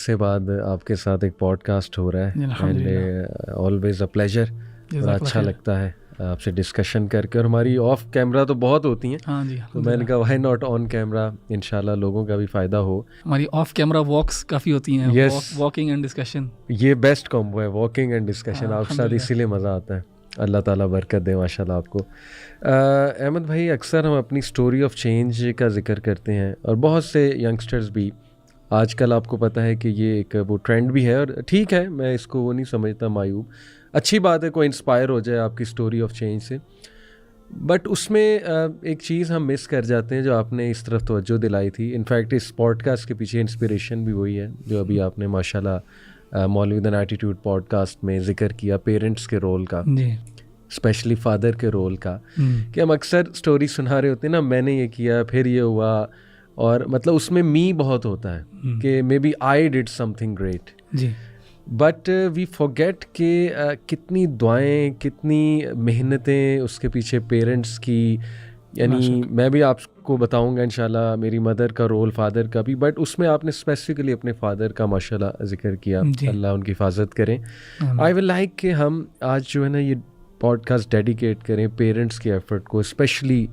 से बाद आपके साथ एक पॉडकास्ट हो रहा है एंड ऑलवेज अ प्लेजर। बड़ा अच्छा लगता है आपसे डिस्कशन करके, और हमारी ऑफ कैमरा तो बहुत होती हैं। हाँ जी, तो मैंने कहा व्हाई नॉट ऑन कैमरा, इंशाल्लाह लोगों का भी फ़ायदा हो। हमारी ऑफ कैमरा वॉक्स काफ़ी होती हैं। Yes. वॉकिंग एंड डिस्कशन, ये बेस्ट कॉम्बो है, वॉकिंग एंड डिस्कशन। आपके साथ इसीलिए मज़ा आता है। अल्लाह ताला बरकत दे माशाल्लाह आपको। अहमद भाई, अक्सर हम अपनी स्टोरी ऑफ चेंज का जिक्र करते हैं, और बहुत से यंगस्टर्स भी आजकल, आपको पता है कि ये एक वो ट्रेंड भी है, और ठीक है, मैं इसको वो नहीं समझता मायूब। अच्छी बात है कोई इंस्पायर हो जाए आपकी स्टोरी ऑफ चेंज से, बट उसमें एक चीज़ हम मिस कर जाते हैं जो आपने इस तरफ तवज्जो दिलाई थी। इनफैक्ट इस पॉडकास्ट के पीछे इंस्पिरेशन भी वही है जो अभी आपने माशाल्लाह मौलवी विद एन एटीट्यूड पॉडकास्ट में ज़िक्र किया, पेरेंट्स के रोल का, स्पेशली फादर के रोल का। कि हम अक्सर स्टोरी सुना रहे होते हैं ना, मैंने ये किया फिर ये हुआ, और मतलब उसमें मी बहुत होता है कि maybe I did something great, but we forget कि कितनी दुआएं, कितनी मेहनतें उसके पीछे पेरेंट्स की। यानी मैं भी आपको बताऊंगा इंशाल्लाह मेरी मदर का रोल, फादर का भी, बट उसमें आपने स्पेसिफिकली अपने फादर का माशाल्लाह जिक्र किया। अल्लाह उनकी हिफाजत करें। आई विल लाइक कि हम आज जो है ना ये पॉडकास्ट डेडिकेट करें पेरेंट्स के एफर्ट को, स्पेशली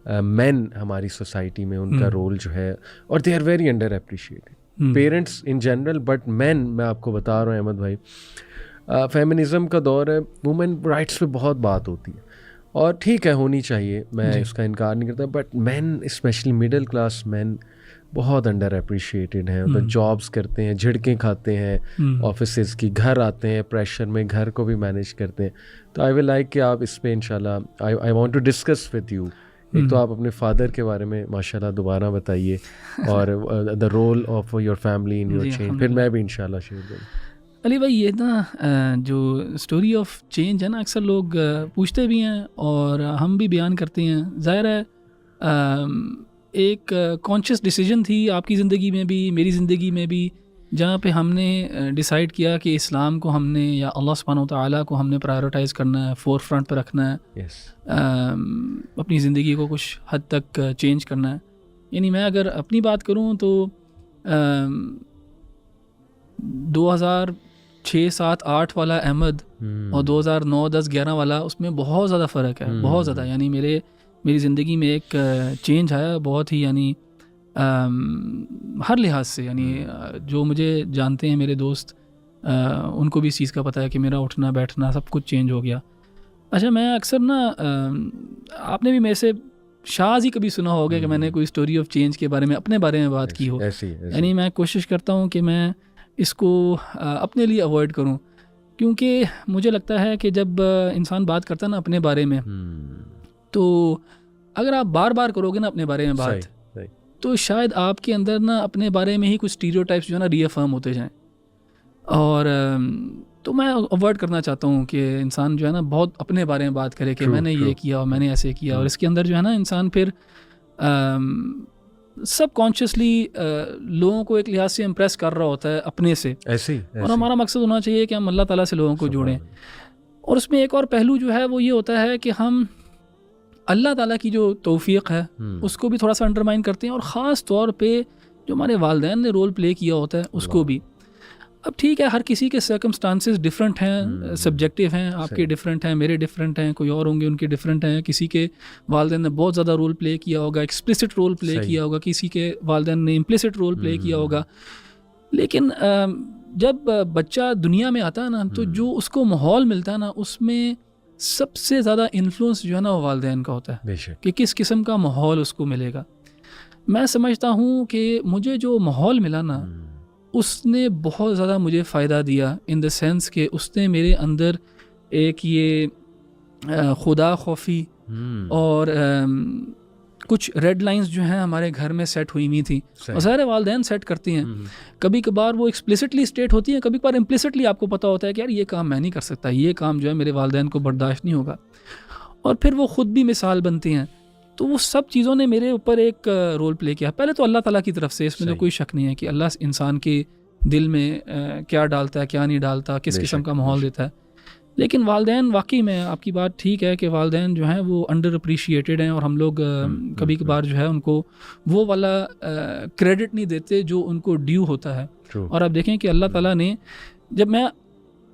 मेन हमारी सोसाइटी में उनका रोल जो है, और they are very underappreciated, parents in general, but man, मैं आपको बता रहा हूँ अहमद भाई, फेमिनिज़म का दौर है, वुमेन राइट्स पे बहुत बात होती है, और ठीक है होनी चाहिए, मैं इसका इनकार नहीं करता, but man, specially middle class man, बहुत अंडर अप्रिशिएटेड हैं। मतलब जॉब्स करते हैं, झिड़कें खाते हैं ऑफिसेज की, घर आते हैं प्रेशर में, घर को भी मैनेज करते हैं। तो आई विल लाइक कि आप इस पे इंशाल्लाह I want to discuss with you. एक तो आप अपने फादर के बारे में माशाल्लाह दोबारा बताइए, और the role of your family in your change, फिर मैं भी इंशाल्लाह शेयर करूँ। अली भाई, ये ना जो स्टोरी ऑफ चेंज है ना, अक्सर लोग पूछते भी हैं और हम भी बयान करते हैं। ज़ाहिर है एक कॉन्शियस डिसीजन थी आपकी ज़िंदगी में भी, मेरी ज़िंदगी में भी, जहाँ पे हमने डिसाइड किया कि इस्लाम को हमने, या अल्लाह सुब्हानहू व तआला को हमने प्रायोरिटाइज़ करना है, फोर फ्रंट पर रखना है। अपनी ज़िंदगी को कुछ हद तक चेंज करना है। यानी मैं अगर अपनी बात करूँ तो 2006, 7, 8 वाला अहमद और 2009, 10, 11 वाला, उसमें बहुत ज़्यादा फ़र्क है, बहुत ज़्यादा। यानी मेरी ज़िंदगी में एक चेंज आया बहुत ही, यानी हर लिहाज से। यानी जो मुझे जानते हैं मेरे दोस्त, उनको भी इस चीज़ का पता है कि मेरा उठना बैठना सब कुछ चेंज हो गया। अच्छा, मैं अक्सर ना, आपने भी मेरे से शायद ही कभी सुना होगा कि मैंने कोई स्टोरी ऑफ चेंज के बारे में, अपने बारे में बात की हो। यानी मैं कोशिश करता हूँ कि मैं इसको अपने लिए अवॉइड करूँ, क्योंकि मुझे लगता है कि जब इंसान बात करता है ना अपने बारे में, तो अगर आप बार बार करोगे ना अपने बारे में बात, तो शायद आपके अंदर ना अपने बारे में ही कुछ स्टीरियोटाइप्स जो है ना रीअफर्म होते जाएं। और तो मैं अवॉइड करना चाहता हूँ कि इंसान जो है ना बहुत अपने बारे में बात करे कि मैंने ये किया और मैंने ऐसे किया, और इसके अंदर जो है ना इंसान फिर सब कॉन्शियसली लोगों को एक लिहाज से इम्प्रेस कर रहा होता है अपने से। ऐसे। और हमारा मकसद होना चाहिए कि हम अल्लाह ताला से लोगों को जोड़ें। और उसमें एक और पहलू जो है वो ये होता है कि हम अल्लाह ताला की जो तौफीक है उसको भी थोड़ा सा अंडरमाइन करते हैं, और ख़ास तौर पे जो हमारे वालिदैन ने रोल प्ले किया होता है उसको भी। अब ठीक है, हर किसी के सर्कमस्टांसेस डिफरेंट हैं, सब्जेक्टिव हैं, आपके डिफरेंट हैं, मेरे डिफरेंट हैं, कोई और होंगे उनके डिफरेंट हैं। किसी के वालिदैन ने बहुत ज़्यादा रोल प्ले किया होगा, एक्सप्लिसिट रोल प्ले किया होगा, किसी के वालिदैन ने इम्प्लिसिट रोल प्ले किया होगा। लेकिन जब बच्चा दुनिया में आता है ना, तो जो उसको माहौल मिलता है ना, उसमें सबसे ज़्यादा इन्फ्लुएंस जो है ना वो वालिदैन का होता है कि किस किस्म का माहौल उसको मिलेगा। मैं समझता हूँ कि मुझे जो माहौल मिला ना, उसने बहुत ज़्यादा मुझे फ़ायदा दिया, इन द सेंस कि उसने मेरे अंदर एक ये खुदा खौफी और कुछ रेड लाइंस जो हैं हमारे घर में सेट हुई हुई थी, और सारे वालिदैन सेट करती हैं। कभी कभार वो एक्सप्लिसिटली स्टेट होती हैं, कभी कभार इम्प्लिसिटली आपको पता होता है कि यार ये काम मैं नहीं कर सकता, ये काम जो है मेरे वालिदैन को बर्दाश्त नहीं होगा, और फिर वो ख़ुद भी मिसाल बनती हैं। तो वो सब चीज़ों ने मेरे ऊपर एक रोल प्ले किया। पहले तो अल्लाह ताला की तरफ से, इसमें तो कोई शक नहीं है कि अल्लाह इंसान के दिल में क्या डालता है, क्या नहीं डालता, किस किस्म का माहौल देता है। लेकिन वालिदैन वाकई में आपकी बात ठीक है कि वालिदैन जो हैं वो अंडर अप्रिशिएटेड हैं और हम लोग कभी कभार जो है उनको वो वाला क्रेडिट नहीं देते जो उनको ड्यू होता है। और आप देखें कि अल्लाह ताला ने, जब मैं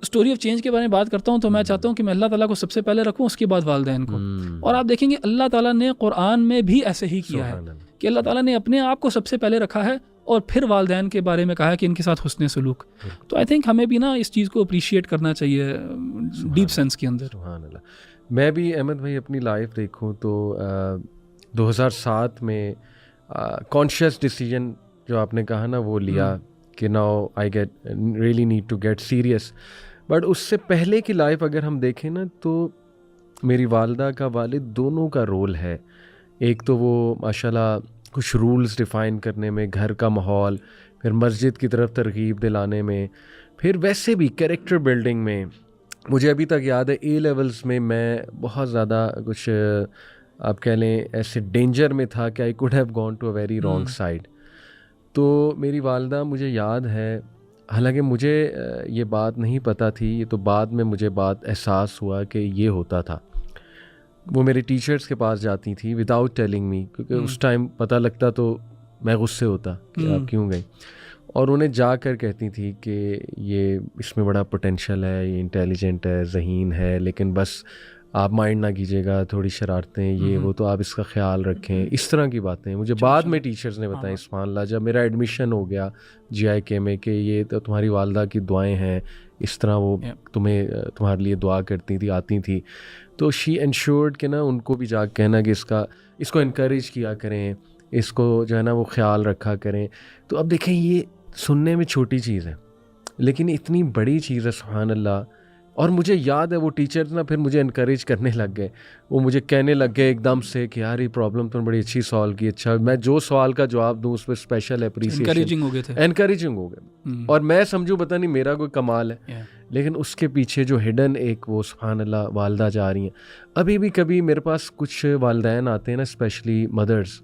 स्टोरी ऑफ चेंज के बारे में बात करता हूँ तो मैं चाहता हूँ कि मैं अल्लाह ताला को सबसे पहले रखूँ, उसके बाद वालिदैन को। और आप देखेंगे अल्लाह ताला ने कुरान में भी ऐसे ही किया है कि अल्लाह ताला ने अपने आप को सबसे पहले रखा है और फिर वालिदैन के बारे में कहा है कि इनके साथ हुस्न सलूक। तो आई थिंक हमें भी ना इस चीज़ को अप्रिशिएट करना चाहिए डीप सेंस के अंदर। सुभान अल्लाह। मैं भी अहमद भाई अपनी लाइफ देखूं तो 2007 में कॉन्शियस डिसीजन जो आपने कहा ना वो लिया कि now I get really need to get serious. But उससे पहले की लाइफ अगर हम देखें ना तो मेरी वालदा का वालिद दोनों का रोल है। एक तो वो माशाल्लाह कुछ रूल्स डिफ़ाइन करने में, घर का माहौल, फिर मस्जिद की तरफ तरगीब दिलाने में, फिर वैसे भी कैरेक्टर बिल्डिंग में। मुझे अभी तक याद है ए लेवल्स में मैं बहुत ज़्यादा कुछ आप कह लें ऐसे डेंजर में था कि I could have gone to a very wrong side. तो मेरी वालदा, मुझे याद है, हालांकि मुझे ये बात नहीं पता थी, ये तो बाद में मुझे बात एहसास हुआ कि ये होता था। वो मेरे टीचर्स के पास जाती थी विदाउट टेलिंग मी, क्योंकि उस टाइम पता लगता तो मैं गुस्से होता कि आप क्यों गई, और उन्हें जाकर कहती थी कि ये इसमें बड़ा पोटेंशियल है, ये इंटेलिजेंट है, ज़हीन है, लेकिन बस आप माइंड ना कीजिएगा, थोड़ी शरारतें ये वो, तो आप इसका ख्याल रखें। इस तरह की बातें मुझे बाद में टीचर्स ने बताई। सुभान अल्लाह, जब मेरा एडमिशन हो गया GIK में कि ये तो तुम्हारी वालदा की दुआएं हैं, इस तरह वो तुम्हारे लिए दुआ करती थी, आती थी, तो शी एंश्योर्ड कि ना उनको भी जा कहना कि इसको इनकरेज किया करें, इसको जो है ना वो ख्याल रखा करें। तो अब देखें, ये सुनने में छोटी चीज़ है लेकिन इतनी बड़ी चीज़ है, सुभान अल्लाह। और मुझे याद है वो टीचर्स ना फिर मुझे इनकरेज करने लग गए, वो मुझे कहने लग गए एकदम से कि यार ये प्रॉब्लम तुमने बड़ी अच्छी सॉल्व की, अच्छा मैं जो सवाल का जवाब दूं उस पर स्पेशल एप्रिसिएशन, एनकरेजिंग हो गए थे, एनकरेजिंग हो गए। और मैं समझूं पता नहीं मेरा कोई कमाल है, लेकिन उसके पीछे जो हिडन एक वो सुभान अल्लाह वालदा जा रही हैं। अभी भी कभी मेरे पास कुछ वालदैन आते हैं ना, स्पेशली मदर्स,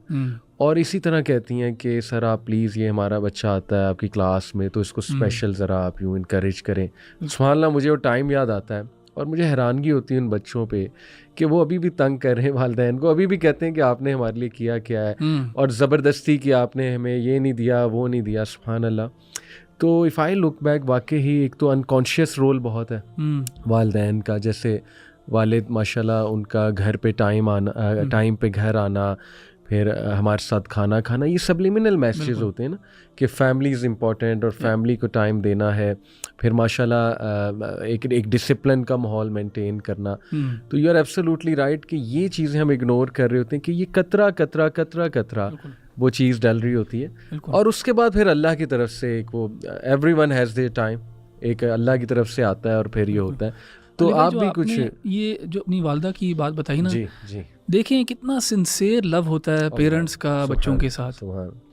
और इसी तरह कहती हैं कि सर आप प्लीज़, ये हमारा बच्चा आता है आपकी क्लास में तो इसको स्पेशल ज़रा आप यूँ इनकरेज करें। सुभान अल्लाह, मुझे वो टाइम याद आता है और मुझे हैरानगी होती है उन बच्चों पे कि वो अभी भी तंग कर रहे हैं वालिदैन को, अभी भी कहते हैं कि आपने हमारे लिए किया क्या है, और ज़बरदस्ती कि आपने हमें ये नहीं दिया वो नहीं दिया। सुभान अल्लाह। तो इफ़ आई लुक बैक, वाकई ही एक तो अनकॉन्शियस रोल बहुत है वालिदैन का। जैसे वालिद माशाल्लाह उनका घर पे टाइम आना, टाइम पे घर आना, फिर हमारे साथ खाना खाना, ये सब्लिमिनल मैसेजेस होते हैं ना कि फैमिली इज़ इम्पॉर्टेंट और फैमिली को टाइम देना है। फिर माशाल्लाह एक डिसिप्लिन का माहौल मेंटेन करना। तो यू आर एब्सोल्युटली राइट कि ये चीज़ें हम इग्नोर कर रहे होते हैं कि ये कतरा कतरा कतरा कतरा वो चीज़ डल रही होती है। और उसके बाद फिर अल्लाह की तरफ से एक वो एवरीवन हैज़ देयर टाइम, एक अल्लाह की तरफ से आता है और फिर ये होता है। तो आप भी कुछ ये जो अपनी वालदा की बात बताई ना, जी जी, देखें कितना सिंसियर लव होता है पेरेंट्स का बच्चों के साथ,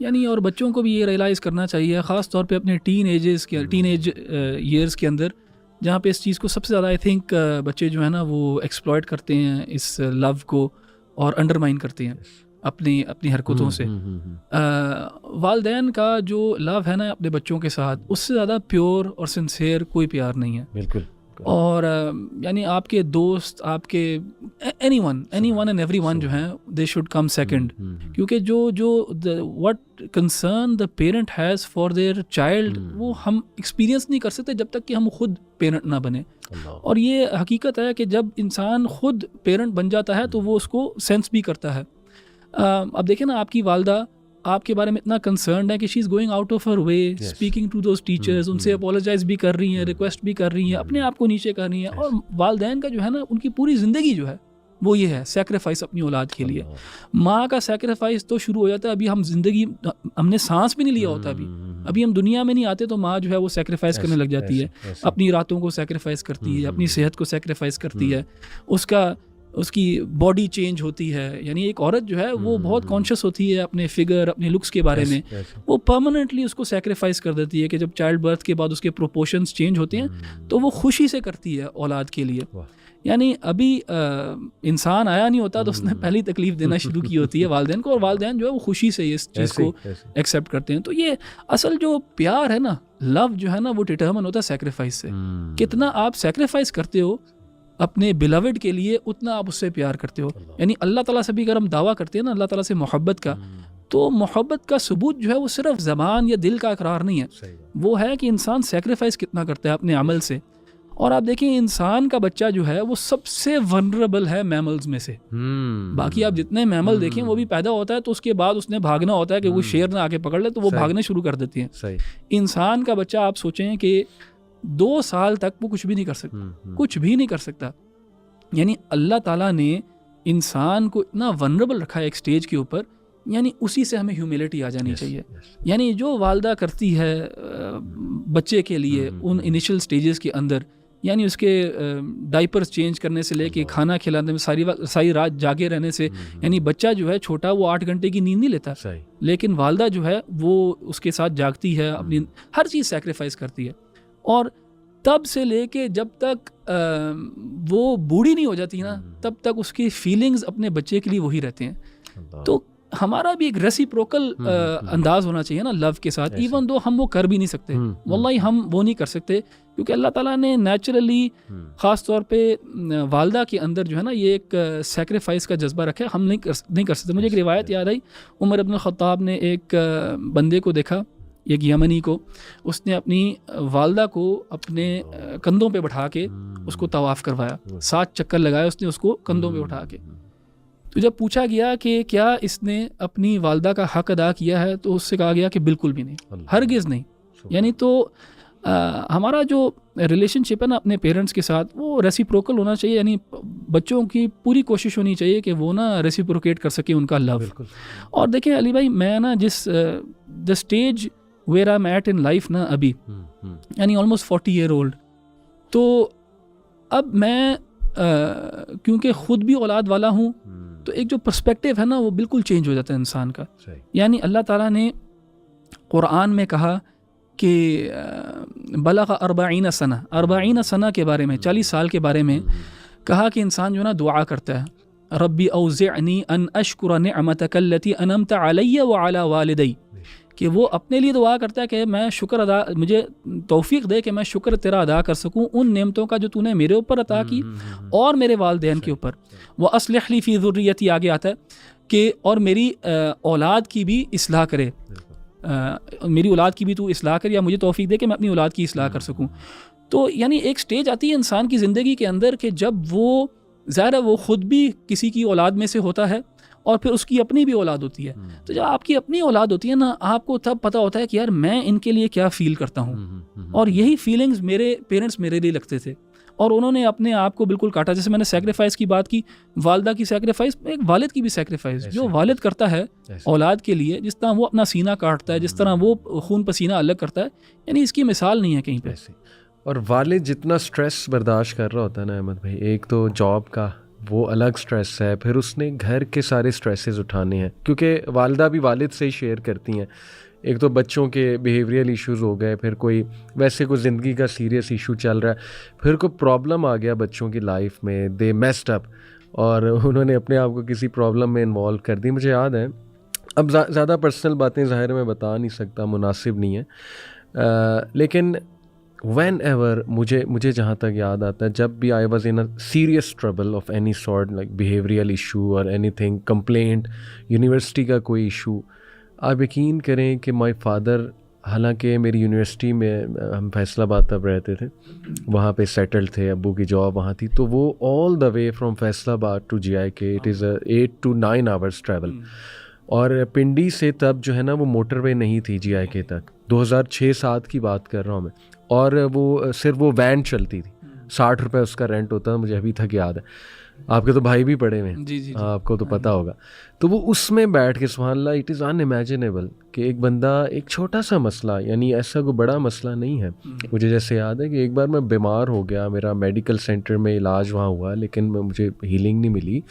यानी और बच्चों को भी ये रियलाइज़ करना चाहिए, ख़ास तौर पे अपने टीन एज ईयर्स के अंदर, जहाँ पे इस चीज़ को सबसे ज़्यादा आई थिंक बच्चे जो है ना वो एक्सप्लॉयट करते हैं इस लव को और अंडरमाइन करते हैं अपनी हरकतों से। वालिदैन का जो लव है ना अपने बच्चों के साथ, उससे ज़्यादा प्योर और सिंसियर कोई प्यार नहीं है। बिल्कुल। और यानी आपके दोस्त, आपके एनीवन एंड एवरीवन जो हैं, दे शुड कम सेकंड, क्योंकि जो what concern the parent has for their child, वो हम एक्सपीरियंस नहीं कर सकते जब तक कि हम खुद पेरेंट ना बने। और ये हकीकत है कि जब इंसान खुद पेरेंट बन जाता है तो वो उसको सेंस भी करता है। अब देखें ना, आपकी वालदा आपके बारे में इतना कंसर्न है कि she is going out of her way, speaking to those teachers, उनसे अपोलोजाइज भी कर रही हैं, रिक्वेस्ट भी कर रही हैं, अपने आप को नीचे कर रही हैं। और वालिदैन का जो है ना, उनकी पूरी ज़िंदगी जो है वो ये है सैक्रिफाइस अपनी औलाद के लिए। माँ का सैक्रिफाइस तो शुरू हो जाता है, अभी हम जिंदगी, हमने सांस भी नहीं लिया होता, अभी हम दुनिया में नहीं आते तो माँ जो है वो सैक्रिफाइस करने लग जाती है, अपनी रातों को सैक्रिफाइस करती है, अपनी सेहत को सैक्रिफाइस करती है, उसकी बॉडी चेंज होती है। यानी एक औरत जो है वो बहुत कॉन्शियस होती है अपने फिगर, अपने लुक्स के बारे में, वो परमानेंटली उसको सैक्रिफाइस कर देती है कि जब चाइल्ड बर्थ के बाद उसके प्रोपोर्शंस चेंज होते हैं तो वो खुशी से करती है औलाद के लिए। यानी अभी इंसान आया नहीं होता तो उसने पहली तकलीफ देना शुरू की होती है वालिदैन को, और वालिदैन जो है वो खुशी से इस चीज़ को एक्सेप्ट करते हैं। तो ये असल जो प्यार है ना, लव जो है ना, वो डिटर्मिन होता है सैक्रिफाइस से। कितना आप सैक्रिफाइस करते हो अपने बिलवड के लिए उतना आप उससे प्यार करते हो। यानी अल्लाह ताला से भी अगर हम दावा करते हैं ना अल्लाह ताला से मोहब्बत का, तो मोहब्बत का सबूत जो है वो सिर्फ ज़बान या दिल का इकरार नहीं है, वो है कि इंसान सेक्रीफाइस कितना करता है अपने अमल से। और आप देखिए इंसान का बच्चा जो है वो सबसे वनरेबल है मैमल्स में से। बाकी आप जितने मैमल देखें वो भी पैदा होता है तो उसके बाद उसने भागना होता है कि वो शेर ना आके पकड़ ले तो वो भागने शुरू कर देती हैं। इंसान का बच्चा आप सोचें कि 2 साल तक वो कुछ भी नहीं कर सकता, कुछ भी नहीं कर सकता। यानी अल्लाह ताला ने इंसान को इतना वनरेबल रखा है एक स्टेज के ऊपर, यानी उसी से हमें ह्यूमिलिटी आ जानी चाहिए। यानी जो वालदा करती है बच्चे के लिए उन इनिशियल स्टेजेस के अंदर, यानी उसके डाइपर्स चेंज करने से लेके खाना खिलाने में सारी रात जागे रहने से, यानी बच्चा जो है छोटा वो 8 घंटे की नींद नहीं लेता, लेकिन वालदा जो है वो उसके साथ जागती है, अपनी हर चीज़ सेक्रीफाइस करती है। और तब से लेके जब तक वो बूढ़ी नहीं हो जाती ना, तब तक उसकी फीलिंग्स अपने बच्चे के लिए वही रहते हैं। तो हमारा भी एक रेसिप्रोकल अंदाज होना चाहिए ना लव के साथ, इवन दो हम वो कर भी नहीं सकते, वल्लाही हम वो नहीं कर सकते, क्योंकि अल्लाह ताला ने नेचुरली ख़ास तौर पे वालदा के अंदर जो है ना ये एक सेक्रीफाइस का जज्बा रखा है, हम नहीं कर सकते। मुझे एक रिवायत याद आई, उमर इब्न ख़त्ताब ने एक बंदे को देखा, एक यमनी को, उसने अपनी वालदा को अपने कंधों पे बैठा के उसको तवाफ़ करवाया, 7 चक्कर लगाए उसने उसको कंधों पे उठा के। तो जब पूछा गया कि क्या इसने अपनी वालदा का हक अदा किया है, तो उससे कहा गया कि बिल्कुल भी नहीं, हरगिज़ नहीं। यानी तो हमारा जो रिलेशनशिप है ना अपने पेरेंट्स के साथ, वो रेसिप्रोकल होना चाहिए। यानी बच्चों की पूरी कोशिश होनी चाहिए कि वो ना रेसिप्रोकेट कर सके उनका लव। और देखें अली भाई, मैं ना the stage where I am at in life ना अभी, यानी ऑलमोस्ट 40 ईयर ओल्ड, तो अब मैं क्योंकि ख़ुद भी औलाद वाला हूँ, तो एक जो पर्सपेक्टिव है ना वो बिल्कुल चेंज हो जाता है इंसान का। यानी अल्लाह ताला ने कुरान में कहा कि बलग़ 40 सना के बारे में, 40 साल के बारे में कहा कि इंसान जो ना दुआ करता है, रब्बी औज़िअनी अन अश्कुर निअमतक अल्लती अनअमत अलैया व अला वालिदै, कि वो अपने लिए दुआ करता है कि मैं शुक्र अदा, मुझे तौफीक दे कि मैं शुक्र तेरा अदा कर सकूं उन नेमतों का जो तूने मेरे ऊपर अता की और मेरे वालिदैन के ऊपर। वह अस्लिह ली फ़ी ज़ुर्रियती, आगे आता है कि और मेरी औलाद की भी इस्लाह करे, मेरी औलाद की भी तू इस्लाह कर, या मुझे तौफीक दे कि मैं अपनी औलाद की इस्लाह कर सकूं। तो यानी एक स्टेज आती है इंसान की ज़िंदगी के अंदर कि जब वो ज़ाहिर है वो ख़ुद भी किसी की औलाद में से होता है और फिर उसकी अपनी भी औलाद होती है। तो जब आपकी अपनी औलाद होती है ना, आपको तब पता होता है कि यार मैं इनके लिए क्या फ़ील करता हूँ। और यही फीलिंग्स मेरे पेरेंट्स मेरे लिए लगते थे, और उन्होंने अपने आप को बिल्कुल काटा। जैसे मैंने सेक्रीफाइस की बात की, वालदा की सेक्रीफाइस, एक वालिद की भी सेक्रीफाइस, जो वालिद करता है औलाद के लिए, जिस तरह वो अपना सीना काटता है, जिस तरह वो खून पसीना अलग करता है, यानी इसकी मिसाल नहीं है कहीं पे। और वालिद जितना स्ट्रेस बर्दाश्त कर रहा होता है ना अहमद भाई, एक तो जॉब का वो अलग स्ट्रेस है, फिर उसने घर के सारे स्ट्रेसेस उठाने हैं, क्योंकि वालदा भी वालिद से ही शेयर करती हैं। एक तो बच्चों के बिहेवियरल इश्यूज़ हो गए, फिर कोई वैसे कोई ज़िंदगी का सीरियस इशू चल रहा है, फिर कोई प्रॉब्लम आ गया बच्चों की लाइफ में, दे मेस्ड अप, और उन्होंने अपने आप को किसी प्रॉब्लम में इन्वॉल्व कर दी। मुझे याद है, अब ज़्यादा पर्सनल बातें ज़ाहिर में बता नहीं सकता, मुनासिब नहीं है, लेकिन वैन एवर मुझे जहाँ तक याद आता है, जब भी I was in a serious trouble of any sort, like behavioural issue और एनीथिंग, कंप्लेंट, यूनिवर्सिटी का कोई इशू, आप यकीन करें कि माय फादर, हालांकि मेरी यूनिवर्सिटी में, हम फैसलाबाद तब रहते थे, वहाँ पे सेटल्ड थे, अब्बू की जॉब वहाँ थी, तो वो all the way from Faisalabad to GIK, it is 8 to 9 hours travel. और पिंडी से तब जो है ना वो मोटरवे नहीं थी GIK तक, 2006-07 की बात कर रहा हूँ मैं, और वो सिर्फ वो वैन चलती थी, 60 रुपये उसका रेंट होता था, मुझे अभी तक याद है। आपके तो भाई भी पड़े हुए हैं, जी। आपको तो पता होगा। तो वो उसमें बैठ के, सुभान अल्लाह, इट इज़ अनइमेजिनेबल कि एक बंदा, एक छोटा सा मसला, यानी ऐसा कोई बड़ा मसला नहीं है। मुझे जैसे याद है कि एक बार मैं बीमार हो गया, मेरा मेडिकल सेंटर में इलाज वहाँ हुआ, लेकिन मुझे हीलिंग नहीं मिली।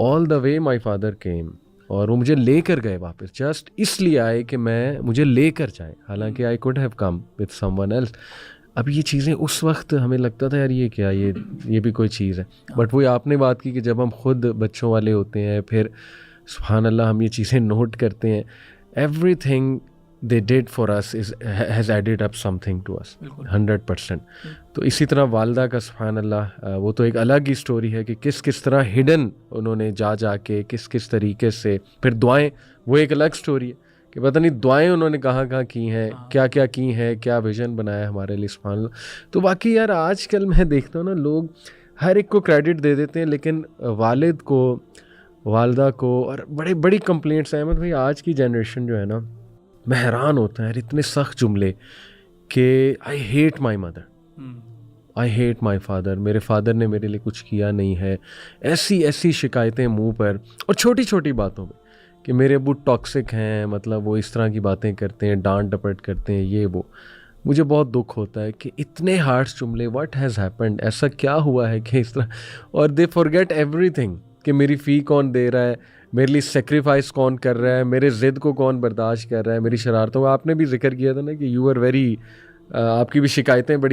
All the way my father came, और वो मुझे लेकर गए वापस, जस्ट इसलिए आए कि मुझे लेकर जाएँ, हालांकि आई could have come with someone else. अब ये चीज़ें उस वक्त हमें लगता था यार ये क्या, ये भी कोई चीज़ है, बट वही आपने बात की कि जब हम खुद बच्चों वाले होते हैं, फिर सुभान अल्लाह हम ये चीज़ें नोट करते हैं, everything they did for us has added up something to us 100%. तो इसी तरह वालदा का सुभान अल्लाह, वो तो एक अलग ही स्टोरी है कि किस तरह हिडन उन्होंने जा के किस तरीके से, फिर दुआएं, वो एक अलग स्टोरी है कि पता नहीं दुआएं उन्होंने कहाँ की हैं, क्या की हैं, क्या विजन बनाया हमारे लिए सुभान अल्लाह। तो बाकी यार आजकल मैं देखता हूँ ना, लोग हर एक को क्रेडिट दे देते हैं, लेकिन वालिद को, वालदा को, और बड़ी कंप्लेंट्स हैं। अहमद भाई आज की जनरेशन जो है ना, मैं हैरान होता है यार, इतने सख्त जुमले कि I hate my mother, I hate my father, मेरे फादर ने मेरे लिए कुछ किया नहीं है, ऐसी शिकायतें मुंह पर, और छोटी बातों में कि मेरे अब्बू टॉक्सिक हैं, मतलब वो इस तरह की बातें करते हैं, डांट डपट करते हैं, ये वो। मुझे बहुत दुख होता है कि इतने हार्श जुमले, व्हाट हैज़ हैपेंड, ऐसा क्या हुआ है कि इस तरह, और दे फॉरगेट एवरीथिंग कि मेरी फ़ी कौन दे रहा है, मेरे लिए सेक्रीफाइस कौन कर रहा है, मेरे ज़िद को कौन बर्दाश्त कर रहा है, मेरी शरारतों का। आपने भी जिक्र किया था ना कि यू आर वेरी, आपकी भी शिकायतें बड़ी